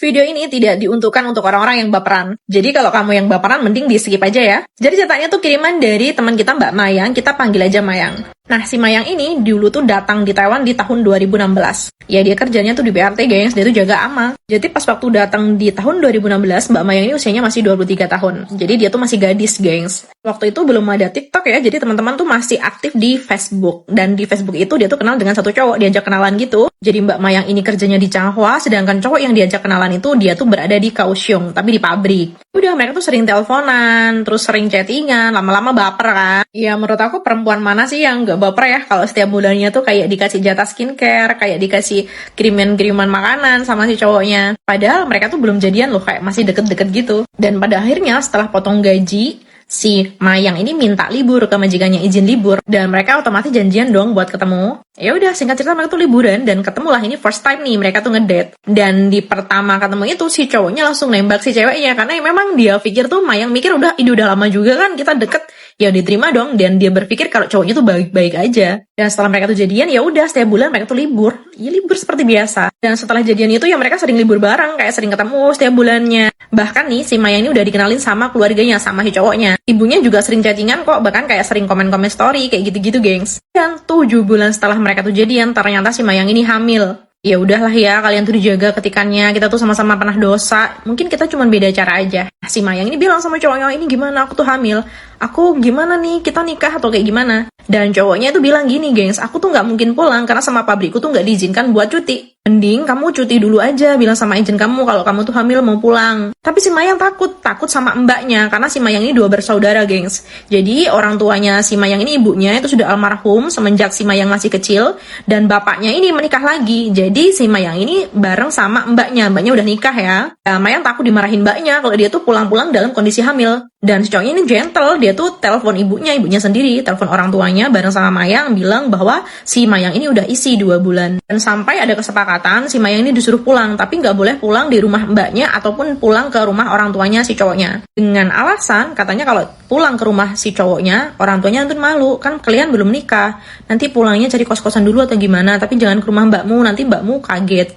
Video ini tidak diuntukkan untuk orang-orang yang baperan. Jadi kalau kamu yang baperan, mending di-skip aja ya. Jadi ceritanya tuh kiriman dari teman kita Mbak Mayang, kita panggil aja Mayang. Nah, si Mayang ini dulu tuh datang di Taiwan di tahun 2016. Ya, dia kerjanya tuh di BRT, gengs. Dia tuh jaga ama. Jadi pas waktu datang di tahun 2016, Mbak Mayang ini usianya masih 23 tahun. Jadi dia tuh masih gadis, gengs. Waktu itu belum ada TikTok ya, jadi teman-teman tuh masih aktif di Facebook. Dan di Facebook itu dia tuh kenal dengan satu cowok, diajak kenalan gitu. Jadi Mbak Mayang ini kerjanya di Changhua, sedangkan cowok yang diajak kenalan itu dia tuh berada di Kaohsiung, tapi di pabrik. Udah, mereka tuh sering teleponan, terus sering chattingan, lama-lama baper kan. Ya menurut aku perempuan mana sih yang gak baper ya kalau setiap bulannya tuh kayak dikasih jatah skincare, kayak dikasih kiriman-kiriman makanan sama si cowoknya. Padahal mereka tuh belum jadian loh, kayak masih deket-deket gitu. Dan pada akhirnya setelah potong gaji, si Mayang ini minta libur ke majikannya, izin libur, dan mereka otomatis janjian dong buat ketemu. Ya udah, singkat cerita mereka tuh liburan dan ketemulah. Ini first time nih mereka tuh ngedate. Dan di pertama ketemu itu si cowoknya langsung nembak si ceweknya karena memang dia pikir tuh Mayang mikir udah lama juga kan kita deket, ya diterima dong. Dan dia berpikir kalau cowoknya tuh baik-baik aja. Dan setelah mereka tuh jadian, ya udah setiap bulan mereka tuh libur. Ya libur seperti biasa. Dan setelah jadian itu ya mereka sering libur bareng, kayak sering ketemu setiap bulannya. Bahkan nih si Mayang ini udah dikenalin sama keluarganya, sama si cowoknya. Ibunya juga sering chattingan kok, bahkan kayak sering komen-komen story kayak gitu-gitu, gengs. Dan 7 bulan setelah mereka tuh jadian, ternyata si Mayang ini hamil. Ya udahlah ya, kalian tuh dijaga ketikannya, kita tuh sama-sama pernah dosa, mungkin kita cuma beda cara aja. Si Mayang ini bilang sama cowoknya, ini gimana, aku tuh hamil, aku gimana nih, kita nikah atau kayak gimana? Dan cowoknya itu bilang gini, gengs, aku tuh nggak mungkin pulang karena sama pabrikku tuh nggak diizinkan buat cuti. Mending kamu cuti dulu aja, bilang sama agent kamu kalau kamu tuh hamil mau pulang. Tapi si Mayang takut sama mbaknya, karena si Mayang ini 2 bersaudara, gengs. Jadi orang tuanya si Mayang ini, ibunya itu sudah almarhum semenjak si Mayang masih kecil, dan bapaknya ini menikah lagi. Jadi si Mayang ini bareng sama mbaknya udah nikah ya. Nah, Mayang takut dimarahin mbaknya kalau dia tuh pulang-pulang dalam kondisi hamil. Dan si cowoknya ini gentle, dia tuh telepon ibunya sendiri, telepon orang tuanya bareng sama Mayang, bilang bahwa si Mayang ini udah isi 2 bulan. Dan sampai ada kesepakatan, si Mayang ini disuruh pulang, tapi nggak boleh pulang di rumah mbaknya ataupun pulang ke rumah orang tuanya si cowoknya. Dengan alasan, katanya kalau pulang ke rumah si cowoknya, orang tuanya nanti malu, kan kalian belum nikah, nanti pulangnya cari kos-kosan dulu atau gimana, tapi jangan ke rumah mbakmu, nanti mbakmu kaget.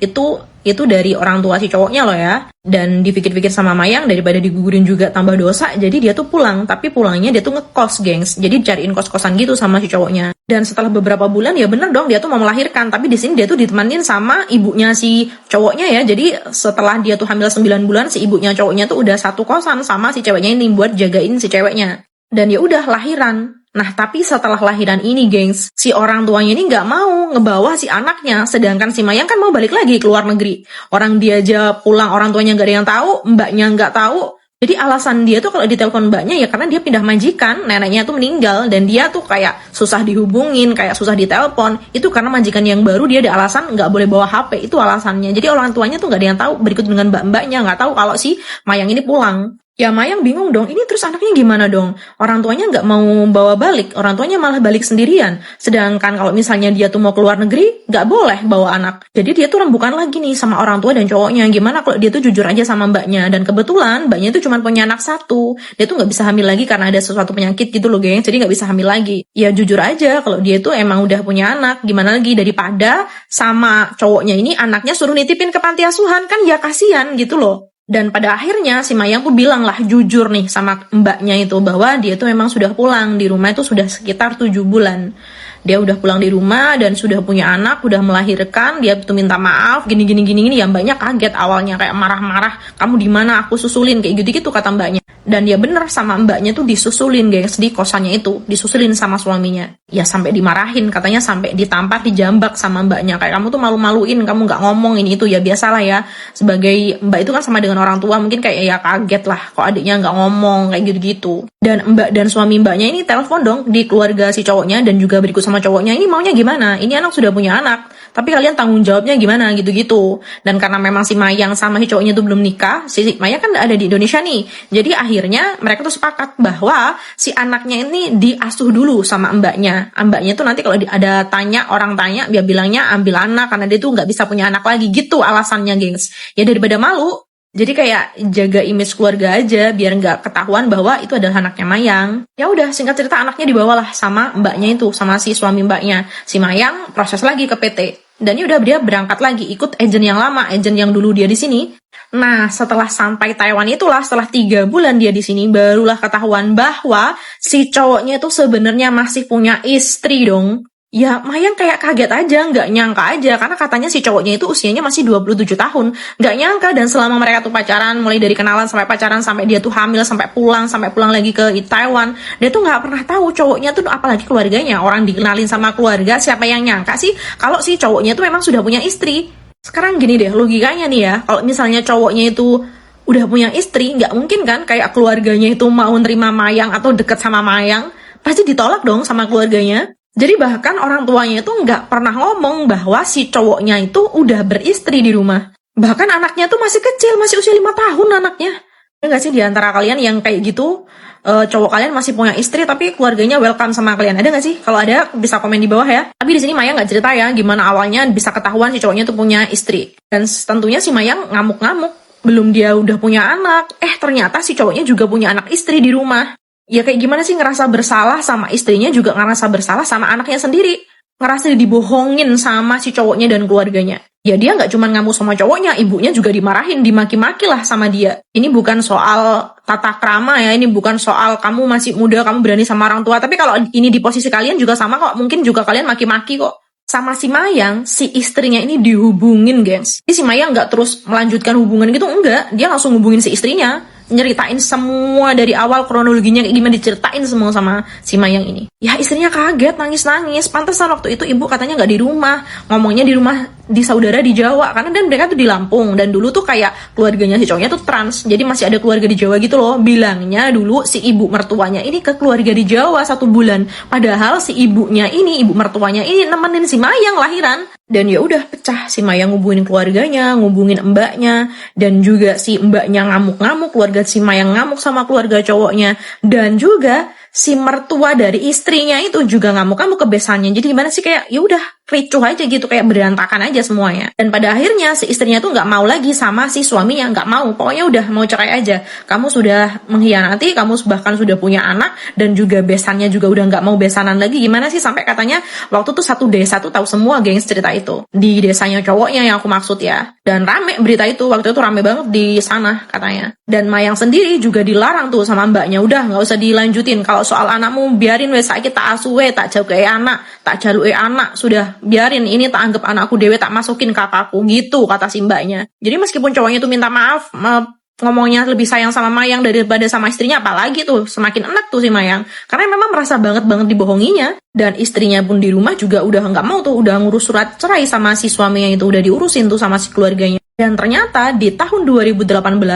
Itu dari orang tua si cowoknya loh ya. Dan dipikir-pikir sama Mayang, daripada digugurin juga tambah dosa, jadi dia tuh pulang. Tapi pulangnya dia tuh ngekos, gengs. Jadi cariin kos-kosan gitu sama si cowoknya. Dan setelah beberapa bulan, ya bener dong, dia tuh mau melahirkan. Tapi di sini dia tuh ditemanin sama ibunya si cowoknya ya. Jadi setelah dia tuh hamil 9 bulan, si ibunya cowoknya tuh udah satu kosan sama si ceweknya ini buat jagain si ceweknya. Dan ya udah lahiran. Nah, tapi setelah lahiran ini, gengs, si orang tuanya ini nggak mau ngebawa si anaknya, sedangkan si Mayang kan mau balik lagi ke luar negeri. Orang dia aja pulang, orang tuanya nggak ada yang tahu, mbaknya nggak tahu. Jadi alasan dia tuh kalau ditelepon mbaknya ya karena dia pindah majikan, neneknya tuh meninggal, dan dia tuh kayak susah dihubungin, kayak susah ditelepon. Itu karena majikan yang baru dia ada alasan nggak boleh bawa HP, itu alasannya. Jadi orang tuanya tuh nggak ada yang tahu, berikut dengan mbak-mbaknya nggak tahu kalau si Mayang ini pulang. Ya Mayang bingung dong, ini terus anaknya gimana dong? Orang tuanya nggak mau bawa balik, orang tuanya malah balik sendirian. Sedangkan kalau misalnya dia tuh mau keluar negeri, nggak boleh bawa anak. Jadi dia tuh rembukan lagi nih sama orang tua dan cowoknya. Gimana kalau dia tuh jujur aja sama mbaknya? Dan kebetulan mbaknya tuh cuma punya anak 1. Dia tuh nggak bisa hamil lagi karena ada sesuatu penyakit gitu loh, geng. Jadi nggak bisa hamil lagi. Ya jujur aja kalau dia tuh emang udah punya anak. Gimana lagi daripada sama cowoknya ini anaknya suruh nitipin ke panti asuhan, kan ya kasihan gitu loh. Dan pada akhirnya si Mayang tuh bilang lah jujur nih sama mbaknya itu bahwa dia tuh memang sudah pulang di rumah itu sudah sekitar 7 bulan. Dia udah pulang di rumah dan sudah punya anak, udah melahirkan, dia tuh minta maaf, gini. Ya mbaknya kaget awalnya kayak marah-marah, kamu di mana, aku susulin, kayak gitu-gitu kata mbaknya. Dan dia bener sama mbaknya tuh disusulin, gengs, di kosannya itu, disusulin sama suaminya. Ya sampai dimarahin, katanya sampai ditampar, dijambak sama mbaknya, kayak kamu tuh malu-maluin, kamu nggak ngomong ini itu. Ya biasalah ya, sebagai mbak itu kan sama dengan orang tua, mungkin kayak ya kaget lah kok adiknya nggak ngomong, kayak gitu-gitu. Dan mbak dan suami mbaknya ini telepon dong di keluarga si cowoknya dan juga berikut sama cowoknya, ini maunya gimana, ini anak sudah punya anak, tapi kalian tanggung jawabnya gimana, gitu-gitu. Dan karena memang si Mayang sama si cowoknya tuh belum nikah, si Mayang kan ada di Indonesia nih, jadi akhirnya mereka tuh sepakat bahwa si anaknya ini diasuh dulu sama mbaknya. Mbaknya tuh nanti kalau ada orang tanya, dia bilangnya ambil anak karena dia tuh nggak bisa punya anak lagi, gitu alasannya, gengs. Ya daripada malu, jadi kayak jaga image keluarga aja biar nggak ketahuan bahwa itu adalah anaknya Mayang. Ya udah, singkat cerita anaknya dibawalah sama mbaknya itu, sama si suami mbaknya. Si Mayang proses lagi ke PT. Dan ya udah dia berangkat lagi ikut agent yang lama, agent yang dulu dia di sini. Nah, setelah sampai Taiwan itulah, setelah 3 bulan dia di sini, barulah ketahuan bahwa si cowoknya itu sebenarnya masih punya istri dong. Ya, Mayang kayak kaget aja, nggak nyangka aja, karena katanya si cowoknya itu usianya masih 27 tahun. Nggak nyangka, dan selama mereka tuh pacaran, mulai dari kenalan sampai pacaran, sampai dia tuh hamil, sampai pulang lagi ke Taiwan, dia tuh nggak pernah tahu cowoknya tuh, apalagi keluarganya. Orang dikenalin sama keluarga, siapa yang nyangka sih kalau si cowoknya tuh memang sudah punya istri. Sekarang gini deh, logikanya nih ya, kalau misalnya cowoknya itu udah punya istri, nggak mungkin kan kayak keluarganya itu mau nerima Mayang atau deket sama Mayang, pasti ditolak dong sama keluarganya. Jadi bahkan orang tuanya itu nggak pernah ngomong bahwa si cowoknya itu udah beristri di rumah. Bahkan anaknya tuh masih kecil, masih usia 5 tahun anaknya. Ada nggak sih di antara kalian yang kayak gitu, cowok kalian masih punya istri tapi keluarganya welcome sama kalian? Ada nggak sih? Kalau ada, bisa komen di bawah ya. Tapi di sini Mayang nggak cerita ya gimana awalnya bisa ketahuan si cowoknya tuh punya istri. Dan tentunya si Mayang ngamuk-ngamuk. Belum dia udah punya anak, ternyata si cowoknya juga punya anak istri di rumah. Ya kayak gimana sih ngerasa bersalah sama istrinya, juga ngerasa bersalah sama anaknya sendiri. Ngerasa dibohongin sama si cowoknya dan keluarganya. Ya dia nggak cuma ngamuk sama cowoknya, ibunya juga dimarahin, dimaki-maki lah sama dia. Ini bukan soal tata krama ya, ini bukan soal kamu masih muda, kamu berani sama orang tua. Tapi kalau ini di posisi kalian juga sama kok, mungkin juga kalian maki-maki kok. Sama si Mayang, si istrinya ini dihubungin, gengs. Jadi si Mayang nggak terus melanjutkan hubungan gitu, enggak. Dia langsung hubungin si istrinya. Nyeritain semua dari awal kronologinya kayak gimana, diceritain semua sama si Mayang ini. Ya istrinya kaget, nangis-nangis. Pantesan waktu itu ibu katanya nggak di rumah, ngomongnya di rumah di saudara di Jawa, karena dan mereka tuh di Lampung, dan dulu tuh kayak keluarganya si cowoknya tuh trans, jadi masih ada keluarga di Jawa gitu loh. Bilangnya dulu si ibu mertuanya ini ke keluarga di Jawa 1 bulan, padahal si ibunya ini, ibu mertuanya ini nemenin si Mayang lahiran. Dan ya udah pecah, si Mayang ngubungin keluarganya, ngubungin mbaknya, dan juga si mbaknya ngamuk-ngamuk, keluarga si Mayang ngamuk sama keluarga cowoknya, dan juga si mertua dari istrinya itu juga ngamuk-ngamuk ke besannya. Jadi gimana sih, kayak ya udah ricuh aja gitu, kayak berantakan aja semuanya. Dan pada akhirnya si istrinya tuh nggak mau lagi sama si suaminya, nggak mau, pokoknya udah mau cerai aja. Kamu sudah mengkhianati, kamu bahkan sudah punya anak, dan juga besannya juga udah nggak mau besanan lagi. Gimana sih, sampai katanya waktu tuh satu desa tuh tahu semua, gengs, cerita itu di desanya cowoknya yang aku maksud ya. Dan rame berita itu, waktu itu rame banget di sana katanya. Dan Mayang sendiri juga dilarang tuh sama mbaknya, udah nggak usah dilanjutin. Kalau soal anakmu biarin wes, saiki tak asuhe, tak jaluke anak, tak jaluke anak, sudah biarin, ini tak anggap anakku dewe, tak masukin kakakku, gitu kata si mbaknya. Jadi meskipun cowoknya itu minta maaf, ngomongnya lebih sayang sama Mayang daripada sama istrinya, apalagi tuh semakin enak tuh si Mayang, karena memang merasa banget dibohonginya. Dan istrinya pun di rumah juga udah nggak mau tuh, udah ngurus surat cerai sama si suaminya itu, udah diurusin tuh sama si keluarganya. Dan ternyata di tahun 2018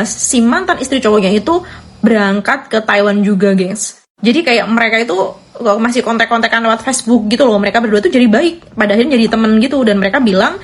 si mantan istri cowoknya itu berangkat ke Taiwan juga, gengs. Jadi kayak mereka itu masih kontak-kontakan lewat Facebook gitu loh. Mereka berdua tuh jadi baik, pada akhirnya jadi temen gitu. Dan mereka bilang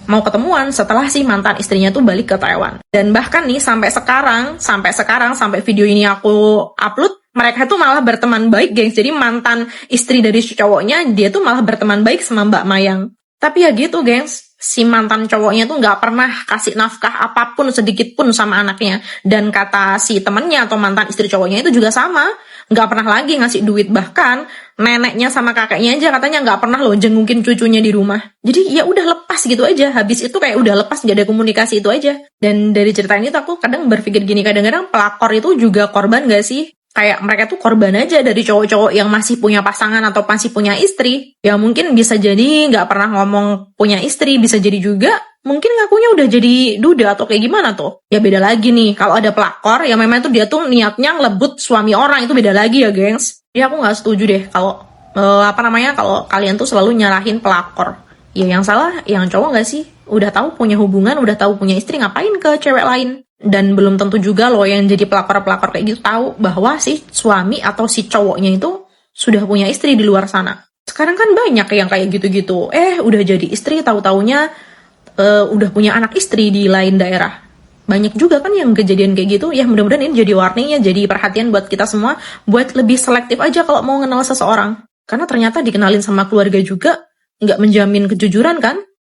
mau ketemuan setelah si mantan istrinya tuh balik ke Taiwan. Dan bahkan nih sampai sekarang, sampai video ini aku upload, mereka tuh malah berteman baik, gengs. Jadi mantan istri dari cowoknya, dia tuh malah berteman baik sama Mbak Mayang. Tapi ya gitu, gengs, si mantan cowoknya tuh nggak pernah kasih nafkah apapun sedikit pun sama anaknya. Dan kata si temennya atau mantan istri cowoknya itu juga sama, nggak pernah lagi ngasih duit. Bahkan neneknya sama kakeknya aja katanya nggak pernah loh jengukin cucunya di rumah. Jadi ya udah lepas gitu aja. Habis itu kayak udah lepas, nggak ada komunikasi itu aja. Dan dari cerita ini tuh aku kadang berpikir gini, kadang-kadang pelakor itu juga korban gak sih? Kayak mereka tuh korban aja dari cowok-cowok yang masih punya pasangan atau masih punya istri. Ya mungkin bisa jadi nggak pernah ngomong punya istri, bisa jadi juga mungkin ngakunya udah jadi duda atau kayak gimana tuh. Ya beda lagi nih, kalau ada pelakor yang memang tuh dia tuh niatnya ngelebut suami orang, itu beda lagi ya, gengs. Jadi aku nggak setuju deh kalau kalau kalian tuh selalu nyalahin pelakor. Ya yang salah yang cowok nggak sih? Udah tahu punya hubungan, udah tahu punya istri, ngapain ke cewek lain? Dan belum tentu juga loh yang jadi pelakor-pelakor kayak gitu tahu bahwa si suami atau si cowoknya itu sudah punya istri di luar sana. Sekarang kan banyak yang kayak gitu-gitu. Udah jadi istri, tahu-taunya udah punya anak istri di lain daerah. Banyak juga kan yang kejadian kayak gitu. Ya mudah-mudahan ini jadi warningnya, jadi perhatian buat kita semua, buat lebih selektif aja kalau mau kenal seseorang. Karena ternyata dikenalin sama keluarga juga nggak menjamin kejujuran kan.